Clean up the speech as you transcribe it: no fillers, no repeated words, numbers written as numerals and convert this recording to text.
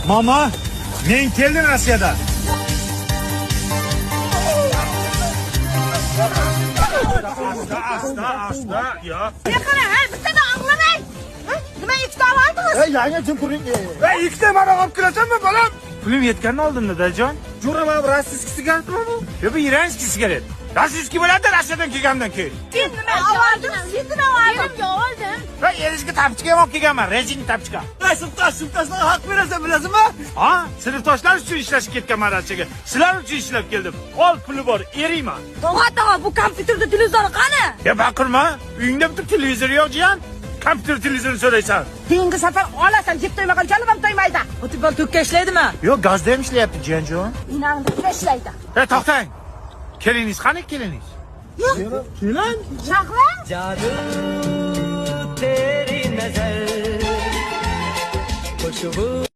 Mama, men keldim Rossiyadan. Asta, yo. Ne qara, ha, bitta da anglamay. Nima ikkita oldingiz? Yangi chunkuring. Ikkita mana olib kelasanmi, bolam? Pulim yetganini oldimda, dajon. Jo'ra mana bu rossiyskiy sigaretmi bu? Yo, bu iranskiy sigaret. Rossiyskiy bo'ladi, Rossiyadan kelgandan keyin. Sen nima oldingiz? Sen nima oldingiz? Yerimga oldim. Va eringizga tapchika olib kelganman, rezin tapchika. Sinfdoshlarga haq berasan, bilasizmi? Ha, sinfdoshlar uchun ishlashga ketganman Rossiyaga. Sizlar uchun ishlab keldim. Ol puli bor, eriyman. Tog'a, bu kompyuterda televizor qani? Ya baqirma, uyingda bitta televizor yo'q jiyan. Kompyuter televizorni so'raysan. Keyingi safar olasan, jeb to'ymagan kalim ham to'ymaydi. Futbol to'kka ishlaydimi? Yo'q, gazda ham ishlayapti jiyanjon. Inangda ishlaydi. To'xtang. Keliningiz qani, keliningiz? Shahla? जादू तेरी नजर खुशबू